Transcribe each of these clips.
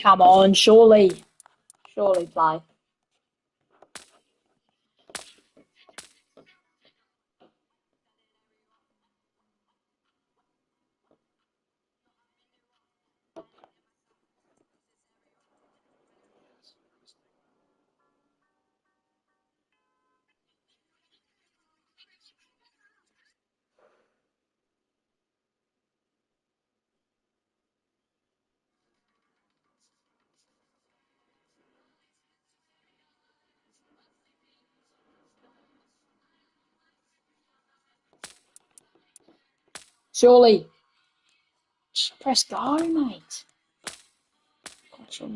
Come on, surely. Surely play. Surely. Just press go, mate. Gotcha.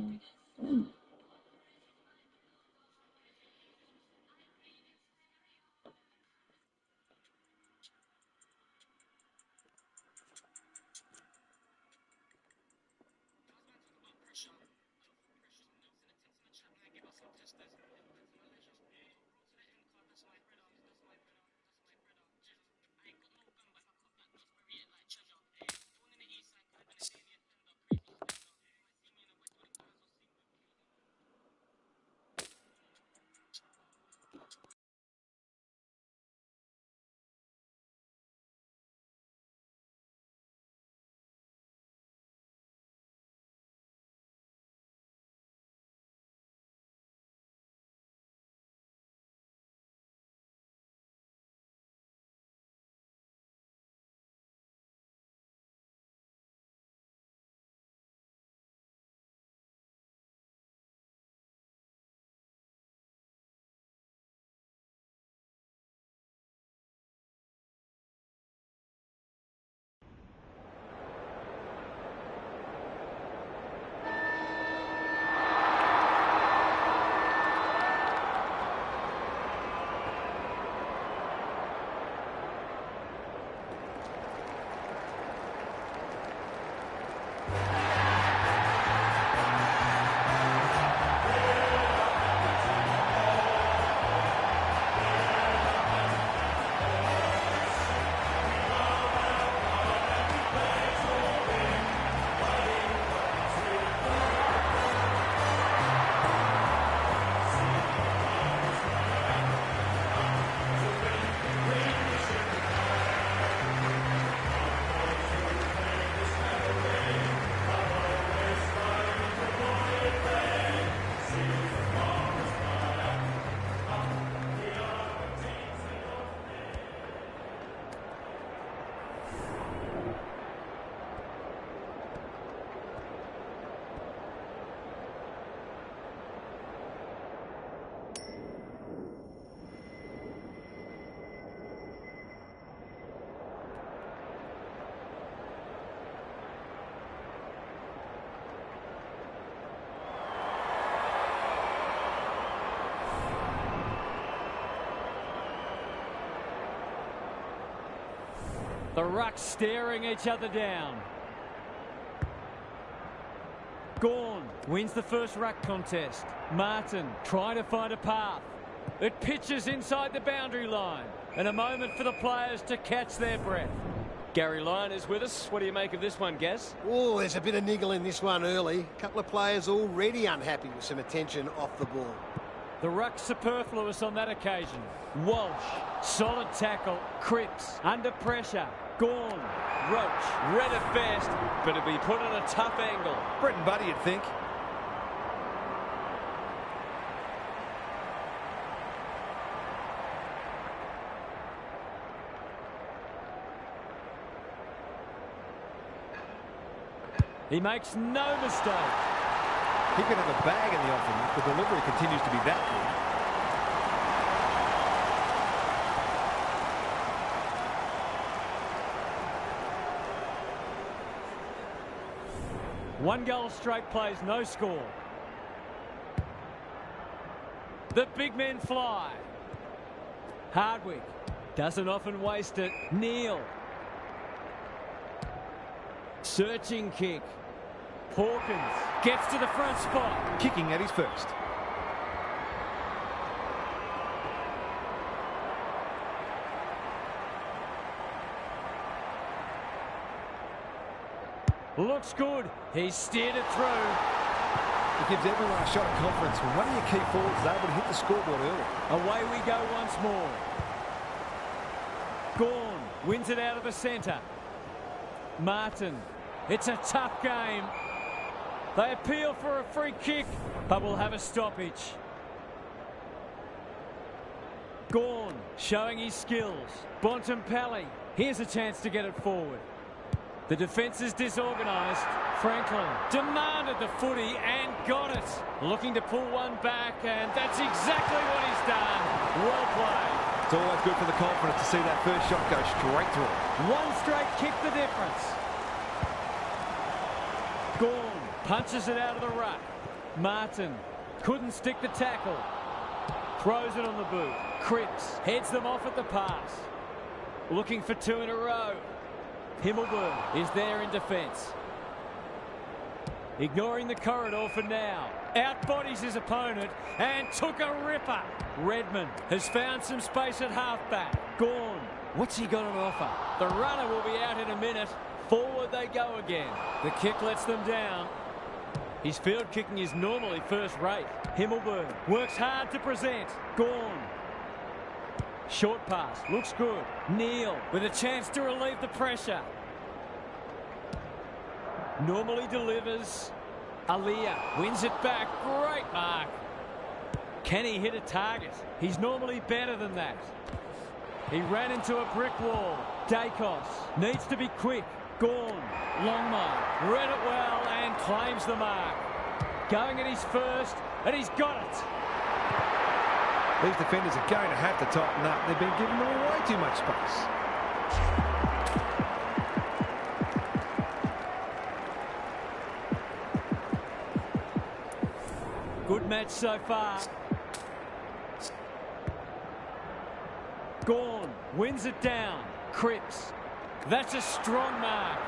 The rucks staring each other down. Gorn wins the first ruck contest. Martin trying to find a path. It pitches inside the boundary line. And a moment for the players to catch their breath. Gary Lyon is with us. What do you make of this one, Gaz? Oh, there's a bit of niggle in this one early. A couple of players already unhappy with some attention off the ball. The ruck superfluous on that occasion. Walsh, solid tackle. Cripps, under pressure. Gorn, Roach, read at best, but it'll be put on a tough angle. Brett and Buddy, you'd think. He makes no mistake. He could have a bag in the offing. The delivery continues to be that good. One goal straight plays, no score. The big men fly. Hardwick doesn't often waste it. Neal. Searching kick. Hawkins gets to the front spot. Kicking at his first. Looks good. He steered it through. It gives everyone a shot at confidence when one of your key forwards is able to hit the scoreboard early. Away we go once more. Gawn wins it out of the centre. Martin. It's a tough game. They appeal for a free kick, but will have a stoppage. Gawn showing his skills. Bontempelli. Here's a chance to get it forward. The defence is disorganised. Franklin demanded the footy and got it. Looking to pull one back, and that's exactly what he's done. Well played. It's always good for the confidence to see that first shot go straight through. One straight kick the difference. Gawn punches it out of the ruck. Martin couldn't stick the tackle. Throws it on the boot. Cripps heads them off at the pass. Looking for two in a row. Himmelberg is there in defence. Ignoring the corridor for now. Outbodies his opponent and took a ripper. Redmond has found some space at halfback. Gawn, what's he got on offer? The runner will be out in a minute. Forward they go again. The kick lets them down. His field kicking is normally first rate. Himmelberg works hard to present. Gawn. Short pass, looks good. Neal with a chance to relieve the pressure. Normally delivers. Aliyah wins it back. Great mark. Can he hit a target? He's normally better than that. He ran into a brick wall. Dacos needs to be quick. Gawn, long mark. Read it well and claims the mark. Going at his first, and he's got it. These defenders are going to have to tighten up. They've been giving them way too much space. Good match so far. Gawn wins it down. Cripps. That's a strong mark.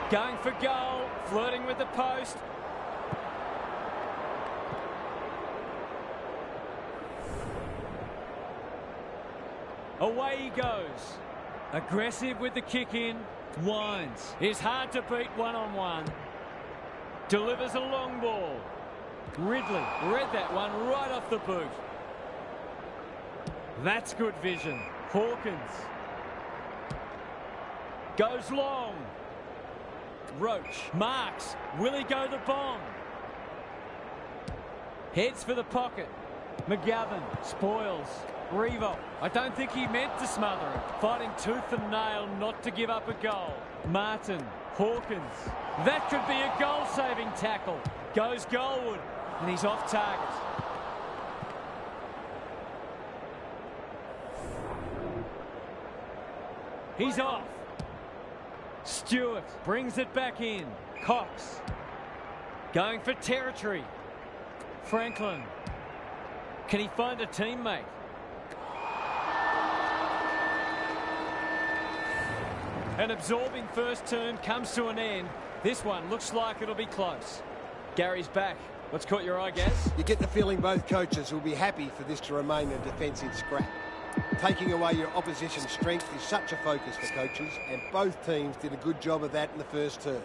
Going for goal. Flirting with the post. Away he goes. Aggressive with the kick in. Wines. Is hard to beat one-on-one. Delivers a long ball. Ridley read that one right off the boot. That's good vision. Hawkins. Goes long. Roach marks. Will he go the bomb? Heads for the pocket. McGovern spoils. Revo. I don't think he meant to smother it. Fighting tooth and nail not to give up a goal. Martin. Hawkins. That could be a goal-saving tackle. Goes goalward. And he's off target. He's off. Stewart brings it back in. Cox. Going for territory. Franklin. Can he find a teammate? An absorbing first term comes to an end. This one looks like it'll be close. Gary's back. What's caught your eye, Gaz? You get the feeling both coaches will be happy for this to remain a defensive scrap. Taking away your opposition's strength is such a focus for coaches, and both teams did a good job of that in the first term.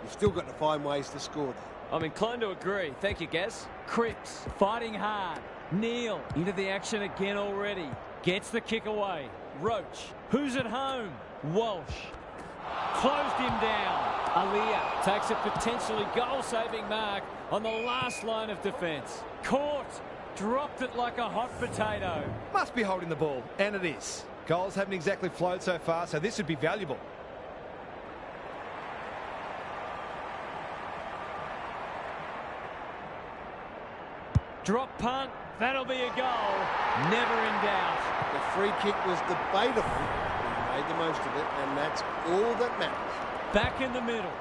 You've still got to find ways to score though. I'm inclined to agree. Thank you, Gaz. Cripps fighting hard. Neal into the action again already. Gets the kick away. Roach. Who's at home? Walsh. Closed him down. Aliyah takes a potentially goal-saving mark on the last line of defence. Caught. Dropped it like a hot potato. Must be holding the ball, and it is. Goals haven't exactly flowed so far, so this would be valuable. Drop punt. That'll be a goal. Never in doubt. The free kick was debatable. He made the most of it, and that's all that matters. Back in the middle.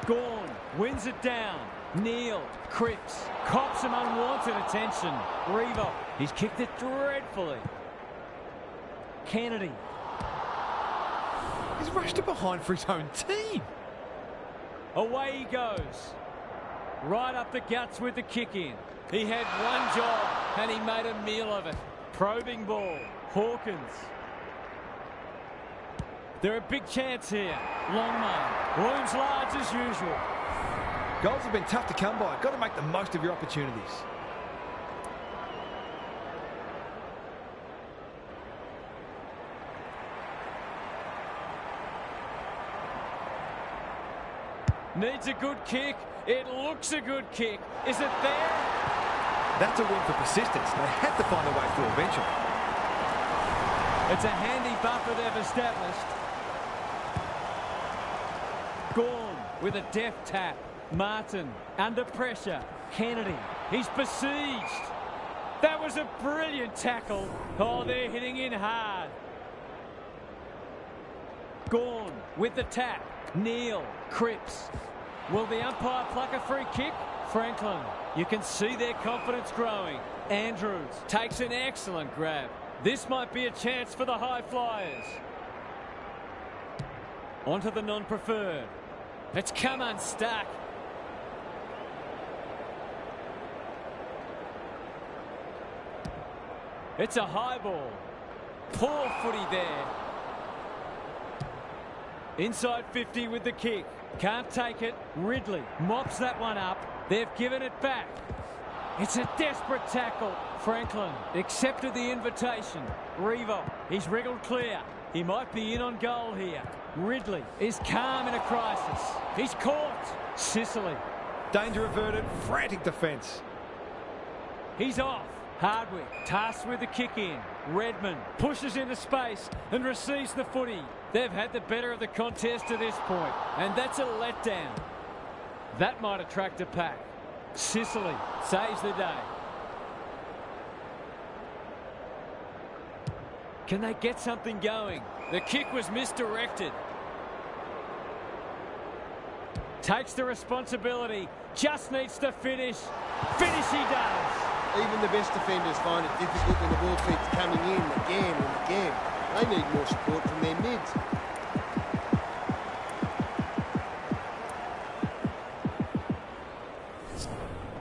Gawn wins it down. Neal. Cripps. Cops some unwanted attention. Revo. He's kicked it dreadfully. Kennedy. He's rushed it behind for his own team. Away he goes. Right up the guts with the kick in. He had one job and he made a meal of it. Probing ball. Hawkins. They're a big chance here. Longman looms large as usual. Goals have been tough to come by. Got to make the most of your opportunities. Needs a good kick. It looks a good kick. Is it there? That's a win for persistence. They had to find a way through eventually. It's a handy buffer they've established. Gorn with a deft tap. Martin under pressure. Kennedy, he's besieged. That was a brilliant tackle. Oh, they're hitting in hard. Gorn with the tap. Neal, Cripps. Will the umpire pluck a free kick? Franklin, you can see their confidence growing. Andrews takes an excellent grab. This might be a chance for the high flyers. Onto the non-preferred. It's come unstuck. It's a high ball. Poor footy there. Inside 50 with the kick. Can't take it. Ridley mops that one up. They've given it back. It's a desperate tackle. Franklin accepted the invitation. Revo, he's wriggled clear. He might be in on goal here. Ridley is calm in a crisis. He's caught. Sicily. Danger averted. Frantic defence. He's off. Hardwick tasked with the kick in. Redmond pushes into space and receives the footy. They've had the better of the contest to this point, and that's a letdown. That might attract a pack. Sicily saves the day. Can they get something going? The kick was misdirected. Takes the responsibility. Just needs to finish. Finish he does. Even the best defenders find it difficult when the ball keeps coming in again and again. They need more support from their mids.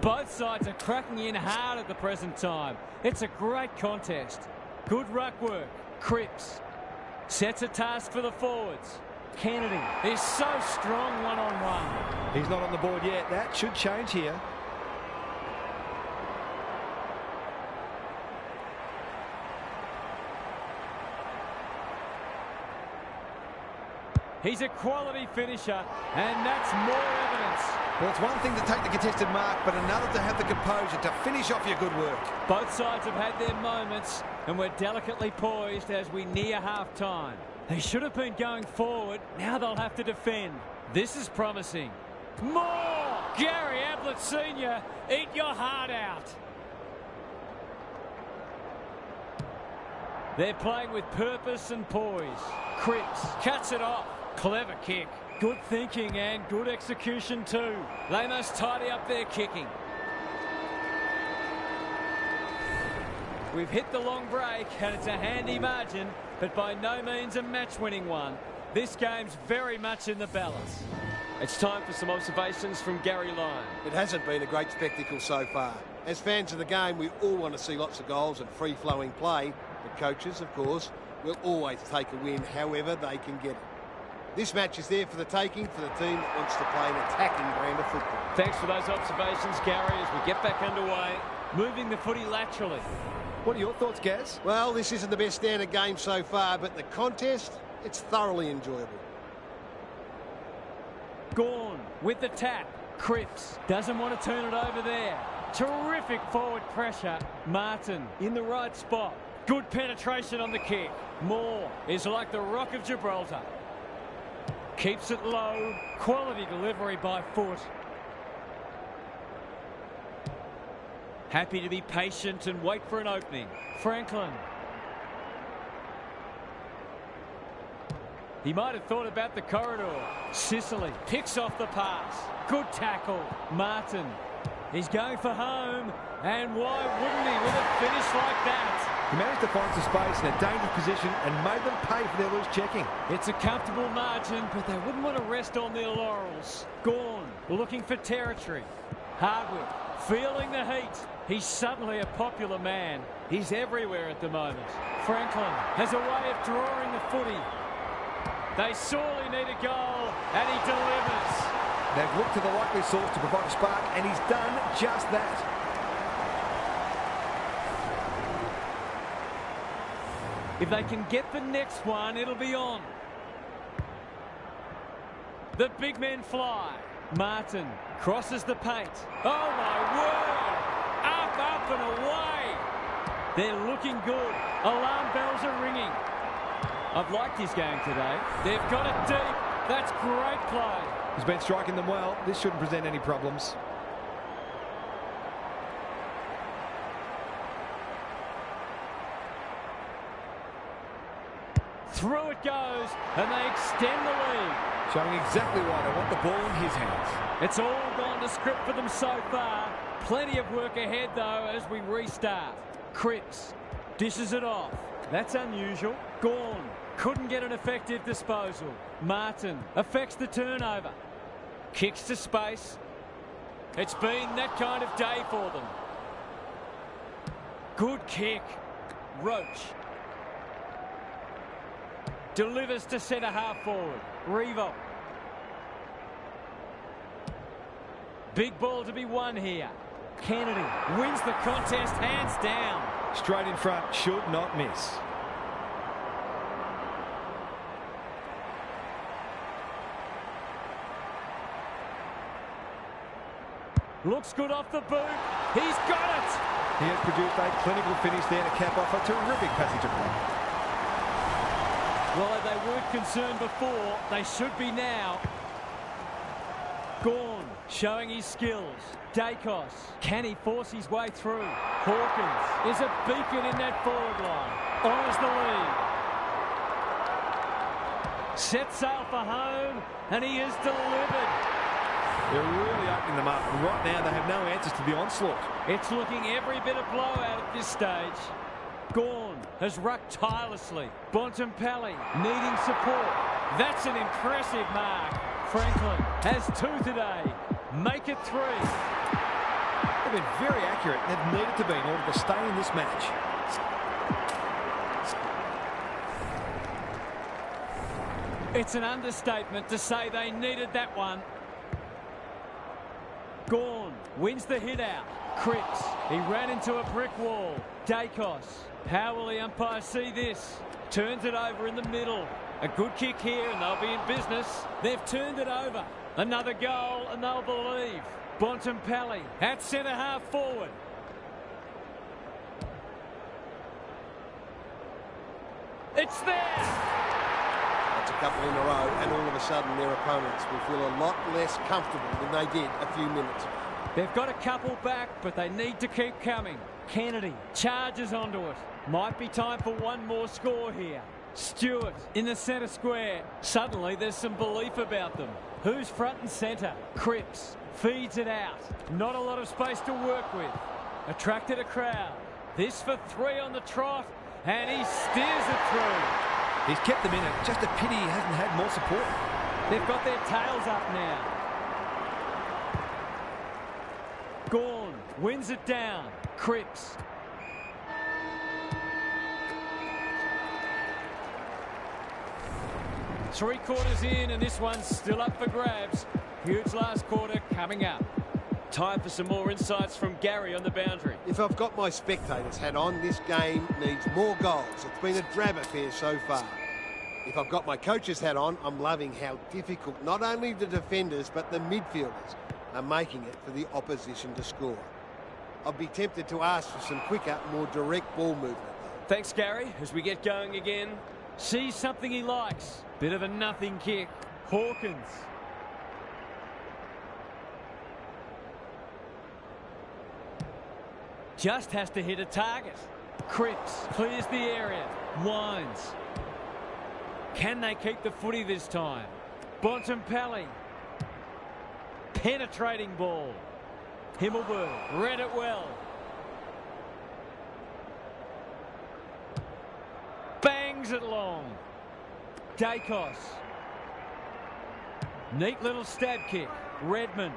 Both sides are cracking in hard at the present time. It's a great contest. Good ruck work. Cripps sets a task for the forwards. Kennedy is so strong one-on-one. He's not on the board yet. That should change here. He's a quality finisher, and that's more evidence. Well, it's one thing to take the contested mark, but another to have the composure to finish off your good work. Both sides have had their moments, and we're delicately poised as we near half-time. They should have been going forward. Now they'll have to defend. This is promising. More! Gary Ablett Sr., eat your heart out. They're playing with purpose and poise. Cripps cuts it off. Clever kick. Good thinking and good execution too. They must tidy up their kicking. We've hit the long break and it's a handy margin, but by no means a match-winning one. This game's very much in the balance. It's time for some observations from Gary Lyon. It hasn't been a great spectacle so far. As fans of the game, we all want to see lots of goals and free-flowing play, but coaches, of course, will always take a win however they can get it. This match is there for the taking for the team that wants to play an attacking brand of football. Thanks for those observations, Gary, as we get back underway. Moving the footy laterally. What are your thoughts, Gaz? Well, this isn't the best standard game so far, but the contest, it's thoroughly enjoyable. Gorn with the tap. Cripps doesn't want to turn it over there. Terrific forward pressure. Martin in the right spot. Good penetration on the kick. Moore is like the Rock of Gibraltar. Keeps it low. Quality delivery by foot. Happy to be patient and wait for an opening. Franklin. He might have thought about the corridor. Sicily picks off the pass. Good tackle. Martin. He's going for home. And why wouldn't he with a finish like that? He managed to find some space in a dangerous position and made them pay for their loose checking. It's a comfortable margin, but they wouldn't want to rest on their laurels. Gorn looking for territory. Hardwick feeling the heat. He's suddenly a popular man. He's everywhere at the moment. Franklin has a way of drawing the footy. They sorely need a goal, and he delivers. They've looked to the likely source to provide a spark, and he's done just that. If they can get the next one, it'll be on. The big men fly. Martin crosses the paint. Oh, my word! Up and away! They're looking good. Alarm bells are ringing. I've liked his game today. They've got it deep. That's great play. He's been striking them well. This shouldn't present any problems. Through it goes, and they extend the lead. Showing exactly why they want the ball in his hands. It's all gone to script for them so far. Plenty of work ahead, though, as we restart. Cripps dishes it off. That's unusual. Gorn couldn't get an effective disposal. Martin affects the turnover. Kicks to space. It's been that kind of day for them. Good kick. Roach delivers to centre half forward. Revo. Big ball to be won here. Kennedy wins the contest hands down. Straight in front, should not miss. Looks good off the boot. He's got it. He has produced a clinical finish there to cap off a terrific passage of play. Well, if they weren't concerned before, they should be now. Gorn showing his skills. Dacos, can he force his way through? Hawkins is a beacon in that forward line. Honours the lead. Set sail for home, and he is delivered. They're really opening them up. And right now, they have no answers to the onslaught. It's looking every bit of blowout at this stage. Gorn has rucked tirelessly. Bontempelli needing support. That's an impressive mark. Franklin has 2 today. Make it 3. They've been very accurate. They've needed to be in order to stay in this match. It's an understatement to say they needed that one. Gorn wins the hit out. Cripps, he ran into a brick wall. Dacos, how will the umpire see this? Turns it over in the middle. A good kick here and they'll be in business. They've turned it over. Another goal and they'll believe. Bontempelli at centre half forward. It's there! That's a couple in a row, and all of a sudden their opponents will feel a lot less comfortable than they did a few minutes ago. They've got a couple back, but they need to keep coming. Kennedy charges onto it. Might be time for one more score here. Stewart in the centre square. Suddenly there's some belief about them. Who's front and centre? Cripps feeds it out. Not a lot of space to work with. Attracted a crowd. This for 3 on the trot, and he steers it through. He's kept them in it. Just a pity he hasn't had more support. They've got their tails up now. Gorn wins it down. Cripps. Three quarters in, and this one's still up for grabs. Huge last quarter coming up. Time for some more insights from Gary on the boundary. If I've got my spectator's hat on, this game needs more goals. It's been a drab affair so far. If I've got my coach's hat on, I'm loving how difficult not only the defenders but the midfielders are making it for the opposition to score. I'd be tempted to ask for some quicker, more direct ball movement though. Thanks, Gary. As we get going again. Sees something he likes. Bit of a nothing kick. Hawkins. Just has to hit a target. Cripps clears the area. Winds. Can they keep the footy this time? Bontempelli. Penetrating ball. Himmelberg read it well. Bangs it long. Dacos. Neat little stab kick. Redmond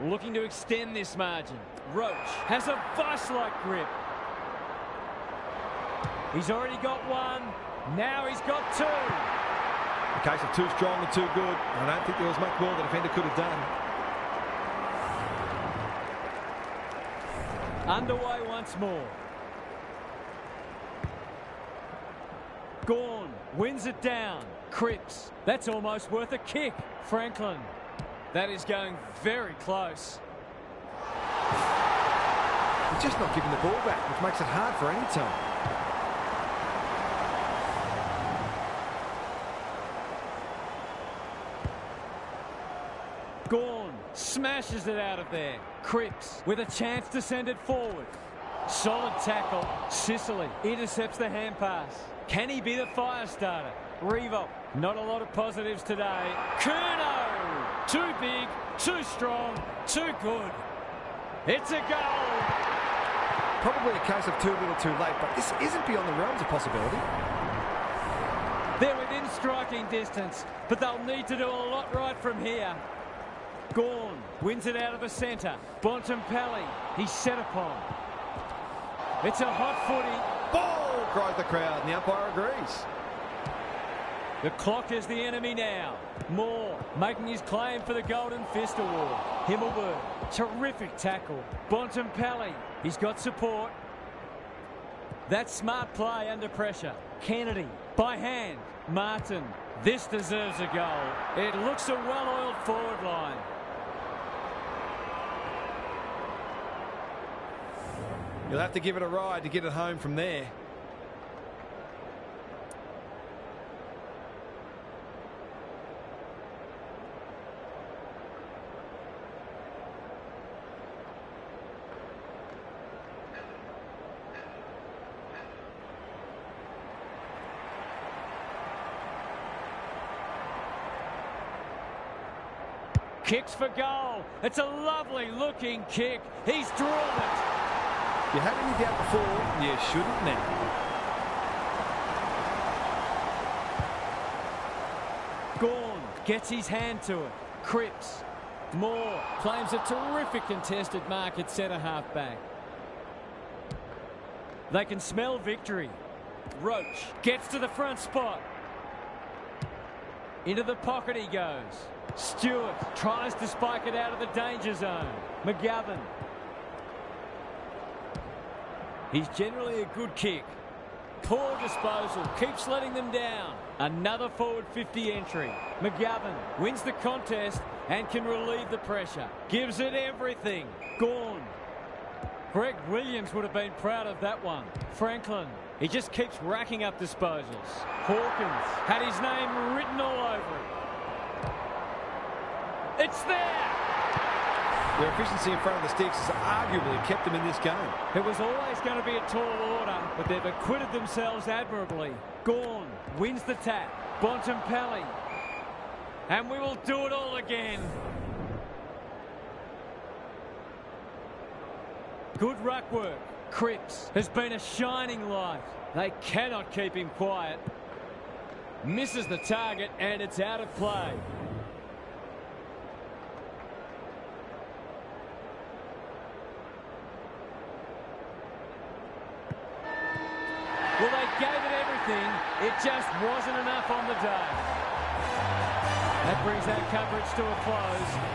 looking to extend this margin. Roach has a vice-like grip. He's already got one. Now he's got 2. A case of too strong and too good. I don't think there was much more the defender could have done. Underway once more. Gawn wins it down. Cripps. That's almost worth a kick. Franklin. That is going very close. He's just not giving the ball back, which makes it hard for any team. Gawn smashes it out of there. Cripps with a chance to send it forward. Solid tackle. Sicily intercepts the hand pass. Can he be the fire starter? Revo. Not a lot of positives today. Curnow. Too big, too strong, too good. It's a goal. Probably a case of too little too late, but this isn't beyond the realms of possibility. They're within striking distance, but they'll need to do a lot right from here. Gawn wins it out of the centre. Bontempelli, he's set upon. It's a hot footy. Ball, cries the crowd, and the umpire agrees. The clock is the enemy now. Moore making his claim for the Golden Fist Award. Himmelberg, terrific tackle. Bontempelli, he's got support. That's smart play under pressure. Kennedy, by hand. Martin, this deserves a goal. It looks a well-oiled forward line. You'll have to give it a ride to get it home from there. Kicks for goal. It's a lovely looking kick. He's drawn it. If you had any doubt before, you shouldn't now. Gawn gets his hand to it. Cripps. Moore claims a terrific contested mark at centre-half back. They can smell victory. Roach gets to the front spot. Into the pocket he goes. Stewart tries to spike it out of the danger zone. McGovern. He's generally a good kick. Poor disposal. Keeps letting them down. Another forward 50 entry. McGovern wins the contest and can relieve the pressure. Gives it everything. Gawn. Greg Williams would have been proud of that one. Franklin. He just keeps racking up disposals. Hawkins had his name written all over it. It's there! Their efficiency in front of the sticks has arguably kept them in this game. It was always going to be a tall order, but they've acquitted themselves admirably. Gawn wins the tap. Bontempelli. And we will do it all again. Good ruck work. Cripps has been a shining light. They cannot keep him quiet. Misses the target and it's out of play. Well, they gave it everything. It just wasn't enough on the day. That brings our coverage to a close.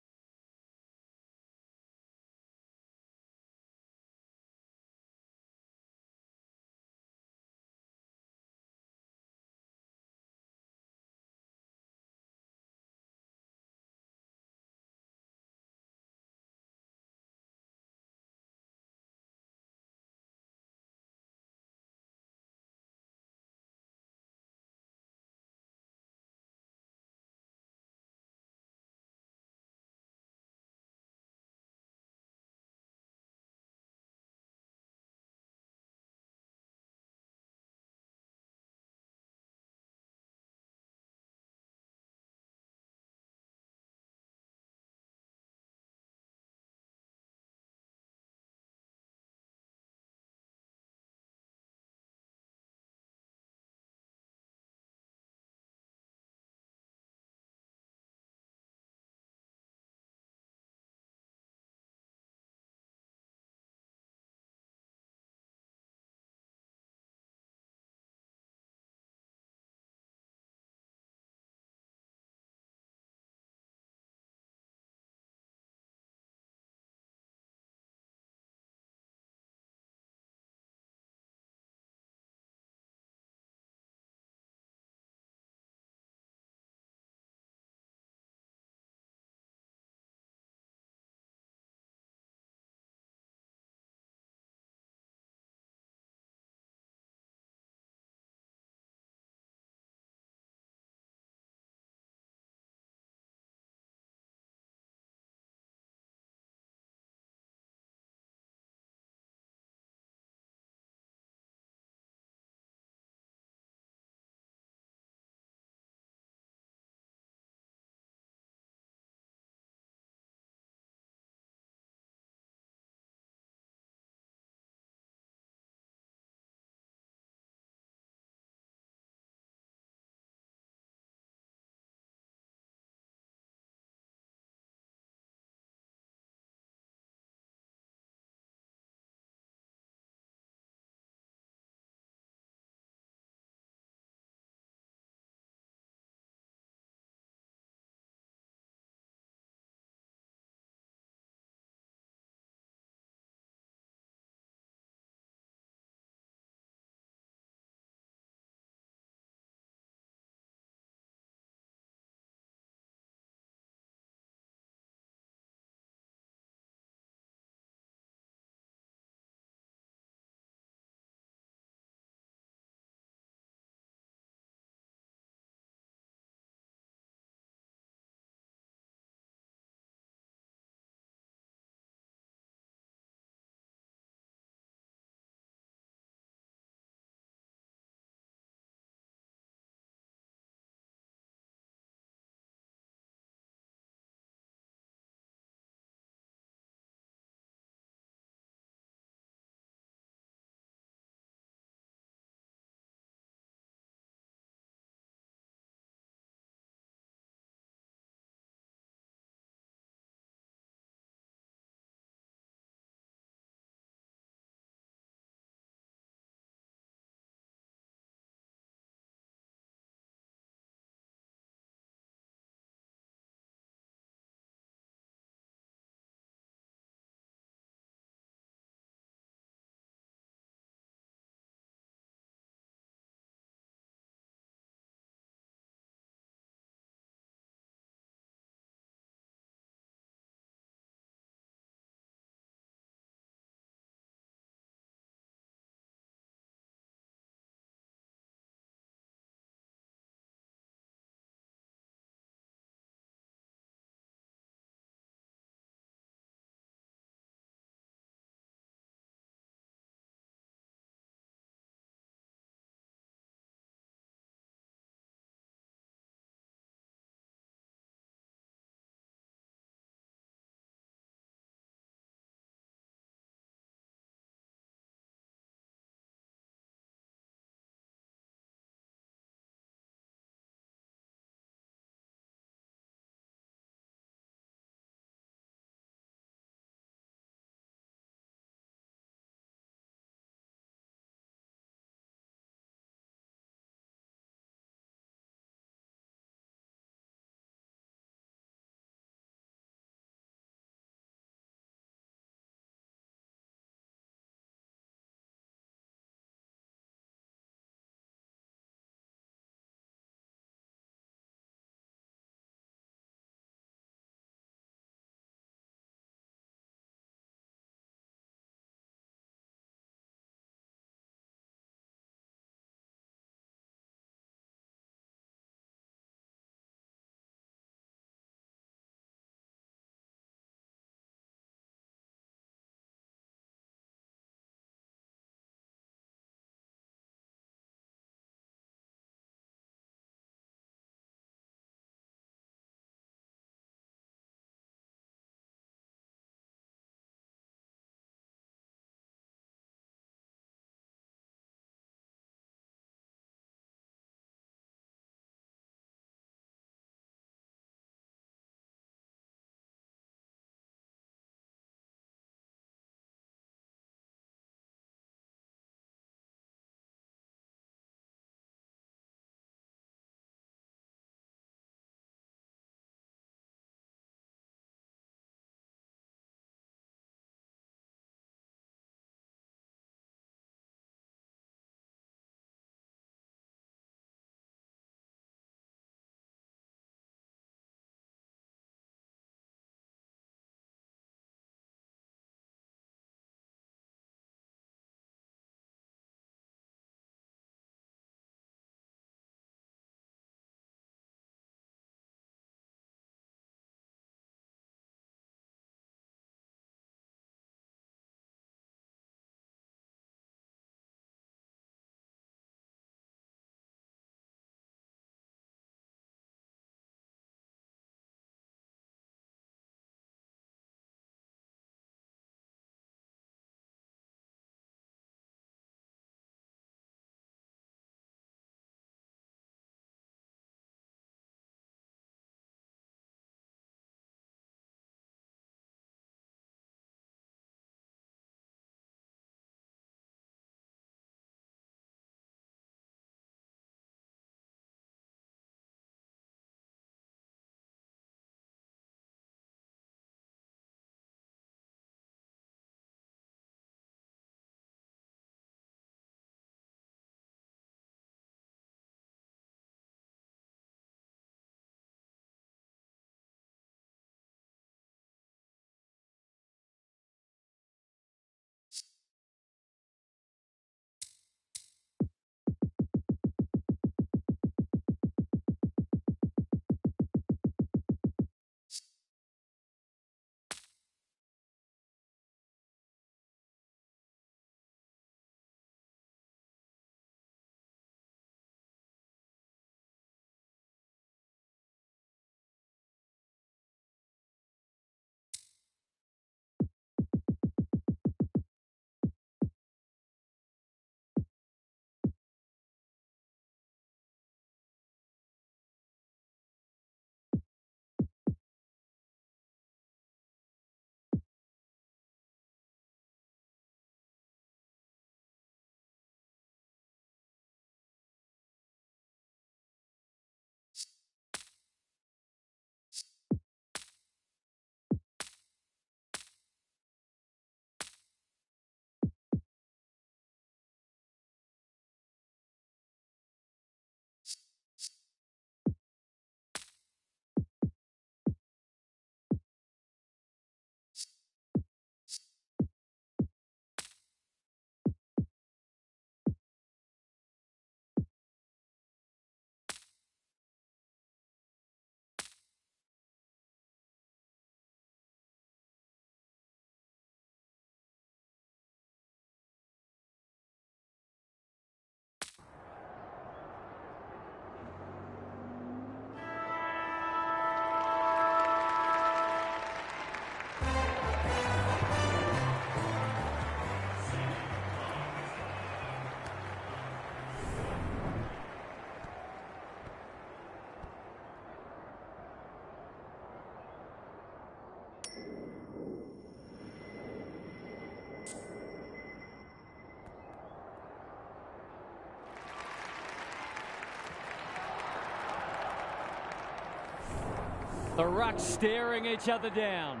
The rucks staring each other down.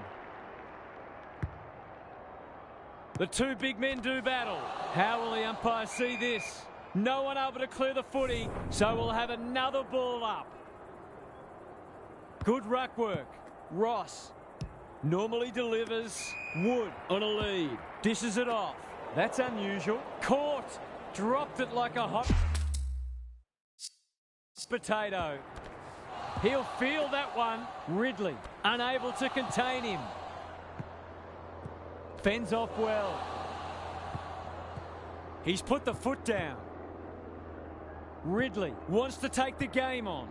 The two big men do battle. How will the umpire see this? No one able to clear the footy, so we'll have another ball up. Good ruck work. Ross normally delivers. Wood on a lead. Dishes it off. That's unusual. Caught. Dropped it like a hot potato. He'll feel that one. Ridley unable to contain him. Fends off well. He's put the foot down. Ridley wants to take the game on.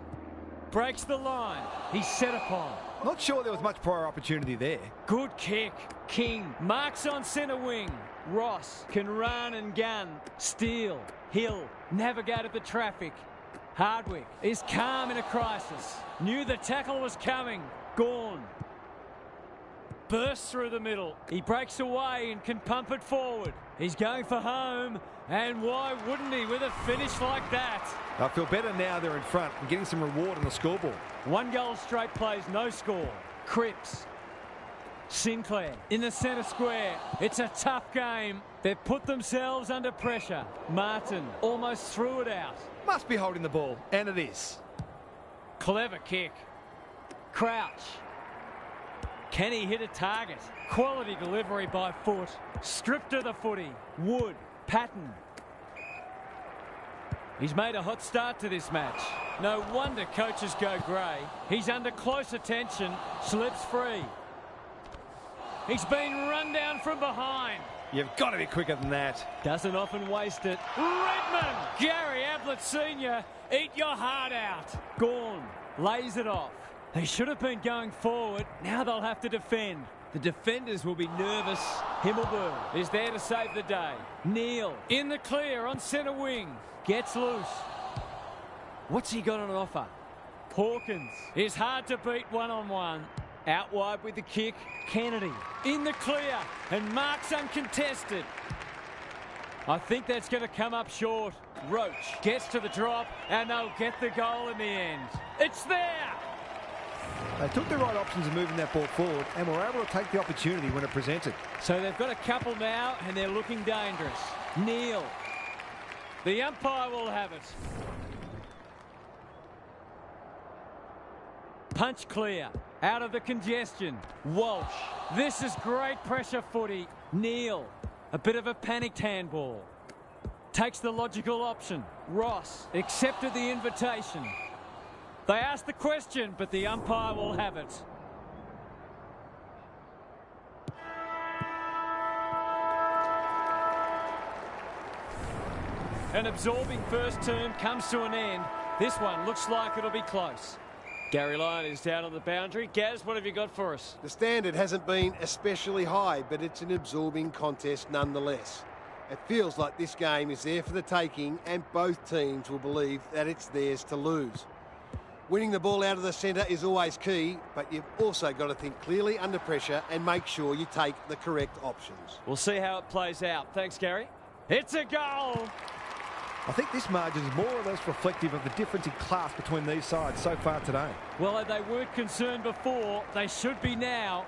Breaks the line. He's set upon. Not sure there was much prior opportunity there. Good kick. King marks on centre wing. Ross can run and gun. Steele. Hill navigated the traffic. Hardwick is calm in a crisis. Knew the tackle was coming. Gawn bursts through the middle. He breaks away and can pump it forward. He's going for home, and why wouldn't he with a finish like that? I feel better now they're in front and getting some reward on the scoreboard. 1 goal straight plays, no score. Cripps. Sinclair in the centre square. It's a tough game. They've put themselves under pressure. Martin almost threw it out. Must be holding the ball, and it is. Clever kick. Crouch. Can he hit a target? Quality delivery by foot. Stripped of the footy. Wood. Patton. He's made a hot start to this match. No wonder coaches go grey. He's under close attention. Slips free. He's been run down from behind. You've got to be quicker than that. Doesn't often waste it. Redmond! Gary Ablett Sr., eat your heart out. Gawn lays it off. They should have been going forward. Now they'll have to defend. The defenders will be nervous. Himmelberg is there to save the day. Neal in the clear on centre wing. Gets loose. What's he got on offer? Hawkins is hard to beat one-on-one. Out wide with the kick. Kennedy in the clear and marks uncontested. I think that's going to come up short. Roach gets to the drop and they'll get the goal in the end. It's there! They took the right options in moving that ball forward and were able to take the opportunity when it presented. So they've got a couple now and they're looking dangerous. Neal. The umpire will have it. Punch clear. Out of the congestion. Walsh. This is great pressure footy. Neal. A bit of a panicked handball. Takes the logical option. Ross accepted the invitation. They asked the question, but the umpire will have it. An absorbing first term comes to an end. This one looks like it'll be close. Gary Lyon is down on the boundary. Gaz, what have you got for us? The standard hasn't been especially high, but it's an absorbing contest nonetheless. It feels like this game is there for the taking, and both teams will believe that it's theirs to lose. Winning the ball out of the centre is always key, but you've also got to think clearly under pressure and make sure you take the correct options. We'll see how it plays out. Thanks, Gary. It's a goal! I think this margin is more or less reflective of the difference in class between these sides so far today. Well, they weren't concerned before. They should be now.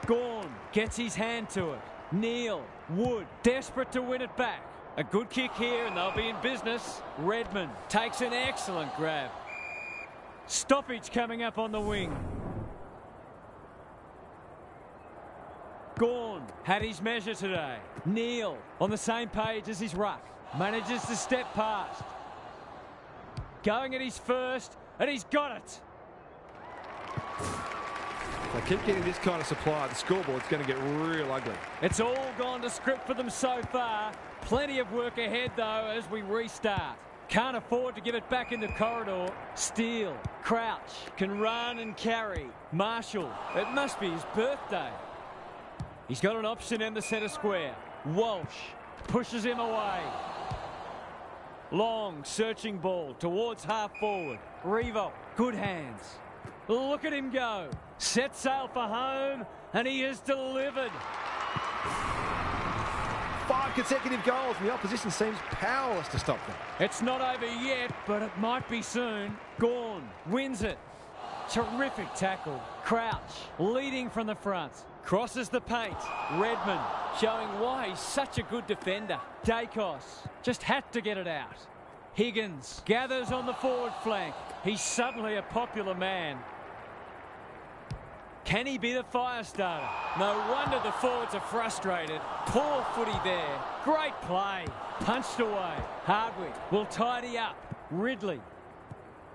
Gawn gets his hand to it. Neal, Wood, desperate to win it back. A good kick here and they'll be in business. Redmond takes an excellent grab. Stoppage coming up on the wing. Gawn had his measure today. Neal on the same page as his ruck. Manages to step past. Going at his first, and he's got it. They keep getting this kind of supply. The scoreboard's going to get real ugly. It's all gone to script for them so far. Plenty of work ahead, though, as we restart. Can't afford to give it back in the corridor. Steele, Crouch, can run and carry. Marshall, it must be his birthday. He's got an option in the centre square. Walsh pushes him away. Long, searching ball towards half forward. Revolt, good hands. Look at him go. Set sail for home, and he has delivered. 5 consecutive goals, and the opposition seems powerless to stop them. It's not over yet, but it might be soon. Gawn wins it. Terrific tackle. Crouch, leading from the front. Crosses the paint. Redmond showing why he's such a good defender. Dacos just had to get it out. Higgins gathers on the forward flank. He's suddenly a popular man. Can he be the fire starter? No wonder the forwards are frustrated. Poor footy there. Great play. Punched away. Hardwick will tidy up. Ridley.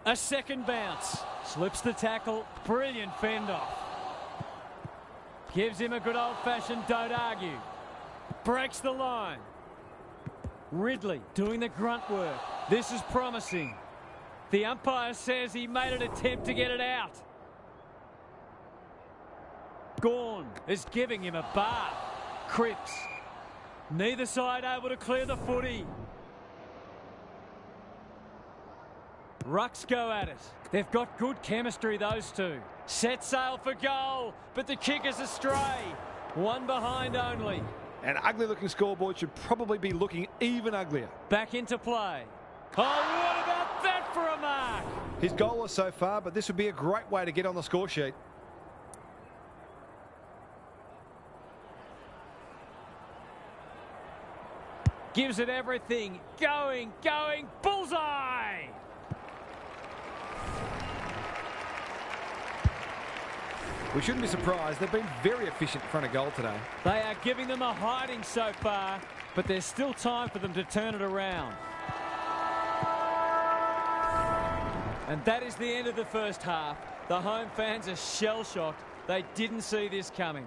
A second bounce. Slips the tackle. Brilliant fend off. Gives him a good old-fashioned don't argue. Breaks the line. Ridley doing the grunt work. This is promising. The umpire says he made an attempt to get it out. Gawn is giving him a bar. Cripps. Neither side able to clear the footy. Rucks go at it. They've got good chemistry, those two. Set sail for goal, but the kick is astray. One behind only. An ugly-looking scoreboard should probably be looking even uglier. Back into play. Oh, what about that for a mark? His goal so far, but this would be a great way to get on the score sheet. Gives it everything. Going. Bullseye! We shouldn't be surprised. They've been very efficient in front of goal today. They are giving them a hiding so far, but there's still time for them to turn it around. And that is the end of the first half. The home fans are shell-shocked. They didn't see this coming.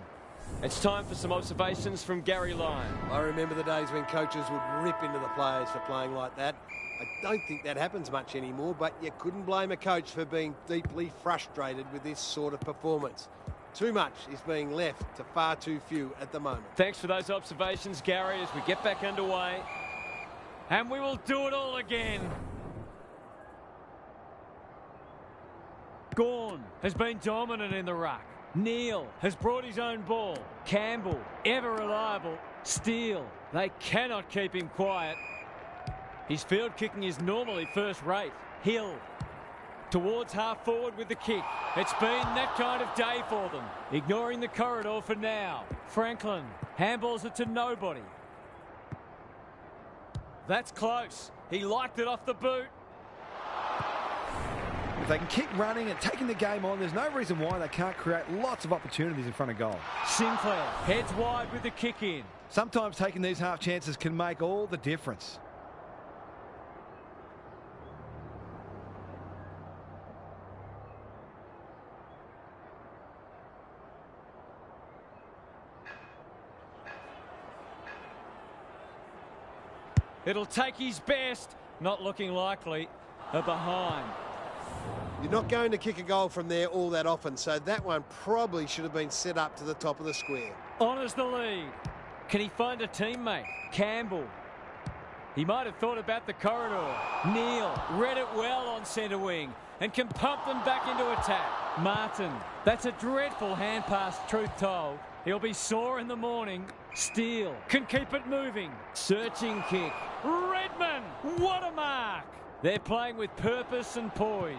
It's time for some observations from Gary Lyon. I remember the days when coaches would rip into the players for playing like that. I don't think that happens much anymore, but you couldn't blame a coach for being deeply frustrated with this sort of performance. Too much is being left to far too few at the moment. Thanks for those observations, Gary, as we get back underway. And we will do it all again. Gawn has been dominant in the ruck. Neal has brought his own ball. Campbell, ever reliable. Steele, they cannot keep him quiet. His field kicking is normally first rate. Hill towards half forward with the kick. It's been that kind of day for them. Ignoring the corridor for now. Franklin handballs it to nobody. That's close. He liked it off the boot. If they can keep running and taking the game on, there's no reason why they can't create lots of opportunities in front of goal. Sinclair heads wide with the kick in. Sometimes taking these half chances can make all the difference. It'll take his best. Not looking likely. A behind. You're not going to kick a goal from there all that often, so that one probably should have been set up to the top of the square. Honours the lead. Can he find a teammate? Campbell. He might have thought about the corridor. Neal read it well on centre wing and can pump them back into attack. Martin. That's a dreadful hand pass, truth told. He'll be sore in the morning. Steele can keep it moving. Searching kick. Redmond. What a mark. They're playing with purpose and poise.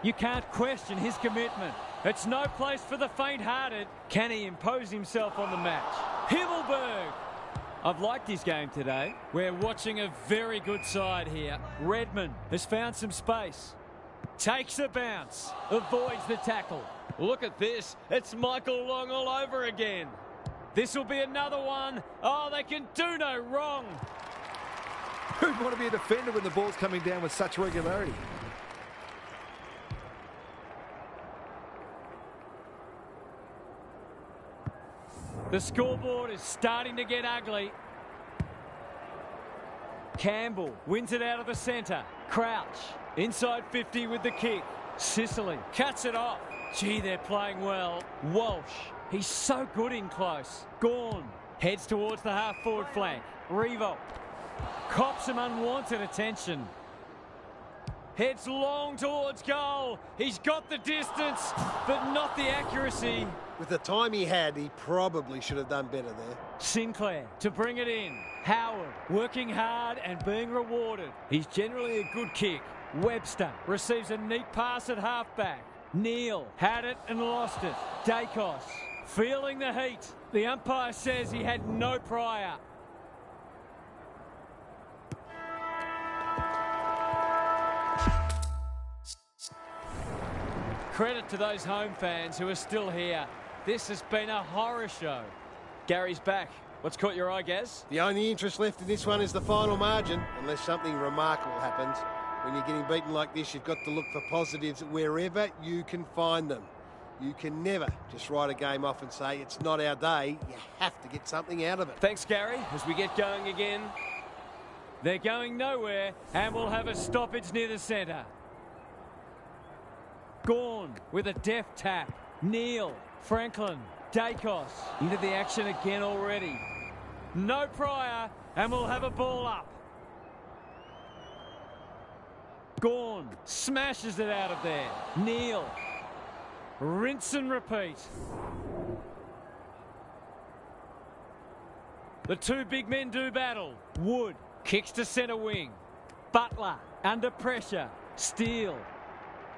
You can't question his commitment. It's no place for the faint-hearted. Can he impose himself on the match? Himmelberg. I've liked his game today. We're watching a very good side here. Redmond has found some space. Takes a bounce. Avoids the tackle. Look at this. It's Michael Long all over again. This will be another one. Oh, they can do no wrong. Who'd want to be a defender when the ball's coming down with such regularity? The scoreboard is starting to get ugly. Campbell wins it out of the centre. Crouch inside 50 with the kick. Sicily cuts it off. Gee, they're playing well. Walsh, he's so good in close. Gawn heads towards the half-forward flank. Revolt cops some unwanted attention. Heads long towards goal. He's got the distance, but not the accuracy. With the time he had, he probably should have done better there. Sinclair to bring it in. Howard working hard and being rewarded. He's generally a good kick. Webster receives a neat pass at halfback. Neal had it and lost it. Dacos feeling the heat. The umpire says he had no prior. Credit to those home fans who are still here. This has been a horror show. Gary's back. What's caught your eye, Gaz? The only interest left in this one is the final margin, unless something remarkable happens. When you're getting beaten like this, you've got to look for positives wherever you can find them. You can never just write a game off and say, it's not our day. You have to get something out of it. Thanks, Gary. As we get going again. They're going nowhere, and we'll have a stoppage near the centre. Gawn with a deft tap. Neal, Franklin, Dacos into the action again already. No prior, and we'll have a ball up. Gawn smashes it out of there. Neal, rinse and repeat. The two big men do battle. Wood kicks to centre wing. Butler under pressure. Steele.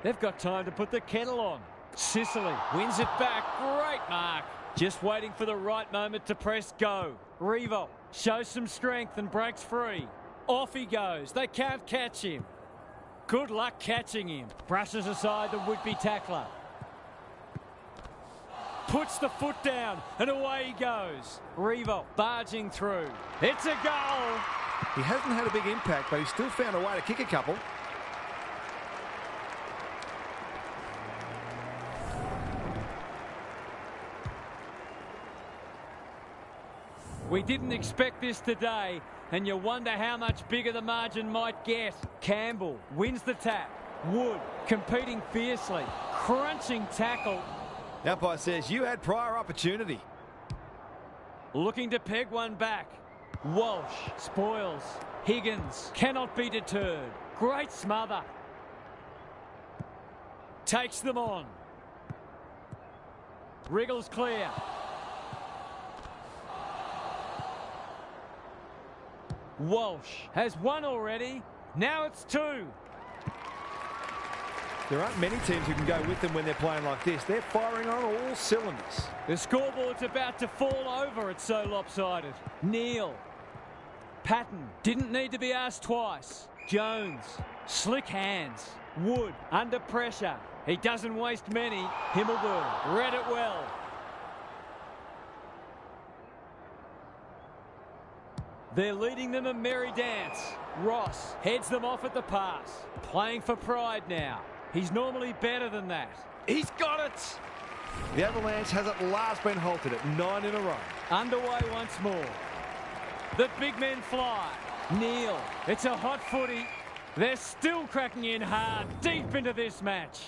They've got time to put the kettle on. Sicily wins it back. Great mark. Just waiting for the right moment to press go. Revo shows some strength and breaks free. Off he goes. They can't catch him. Good luck catching him. Brushes aside the would-be tackler. Puts the foot down and away he goes. Revo barging through. It's a goal. He hasn't had a big impact, but he's still found a way to kick a couple. We didn't expect this today, and you wonder how much bigger the margin might get. Campbell wins the tap. Wood competing fiercely. Crunching tackle. The umpire says you had prior opportunity. Looking to peg one back. Walsh spoils. Higgins cannot be deterred. Great smother. Takes them on. Wriggles clear. Walsh has one already. Now it's two. There aren't many teams who can go with them when they're playing like this. They're firing on all cylinders. The scoreboard's about to fall over. It's so lopsided. Neal. Patton didn't need to be asked twice. Jones. Slick hands. Wood under pressure. He doesn't waste many. Himmelberg read it well. They're leading them a merry dance. Ross heads them off at the pass. Playing for pride now. He's normally better than that. He's got it! The Avalanche has at last been halted at 9 in a row. Underway once more. The big men fly. Neal. It's a hot footy. They're still cracking in hard deep into this match.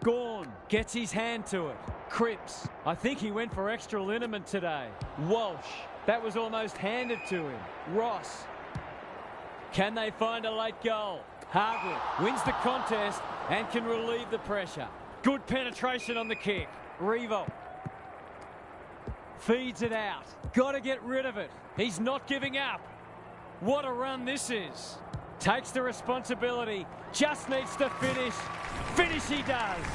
Gawn gets his hand to it. Cripps. I think he went for extra liniment today. Walsh. That was almost handed to him. Ross. Can they find a late goal? Harwood wins the contest and can relieve the pressure. Good penetration on the kick. Revo feeds it out. Got to get rid of it. He's not giving up. What a run this is. Takes the responsibility. Just needs to finish. Finish he does.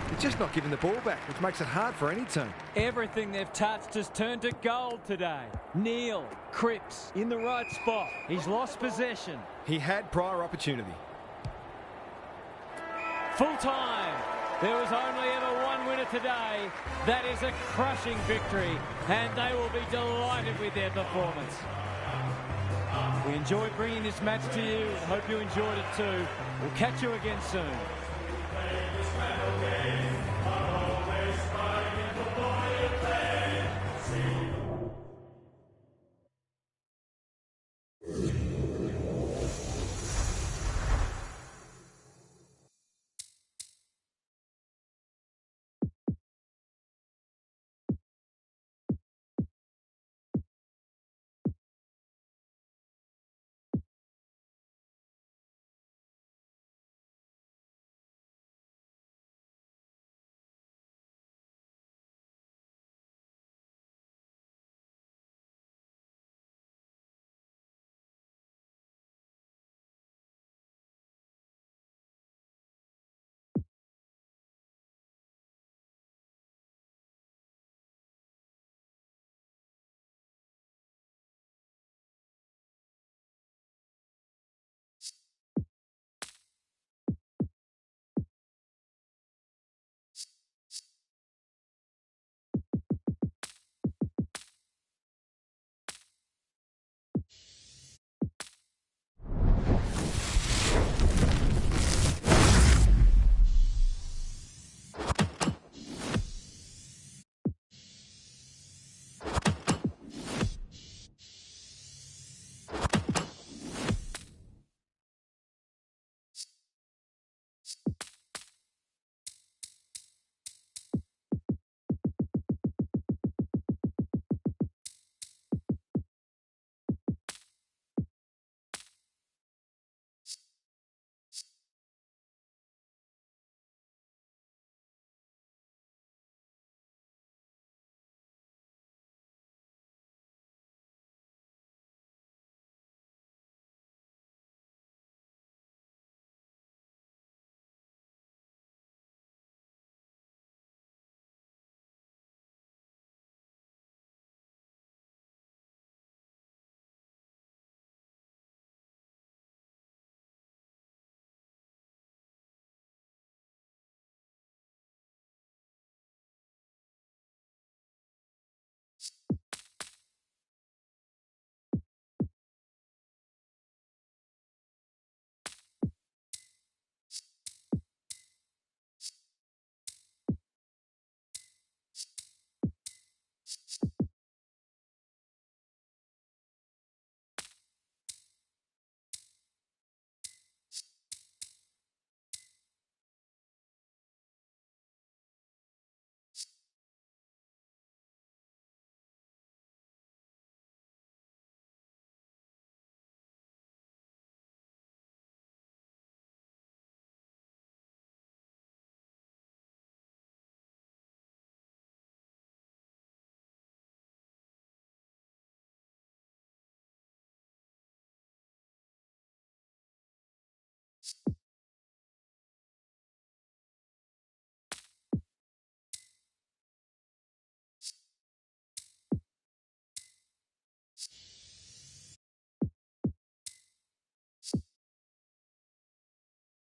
He's just not giving the ball back, which makes it hard for any team. Everything they've touched has turned to gold today. Neal, Cripps in the right spot. He's lost possession. He had prior opportunity. Full time. There was only ever one winner today. That is a crushing victory, and they will be delighted with their performance. We enjoyed bringing this match to you and hope you enjoyed it too. We'll catch you again soon.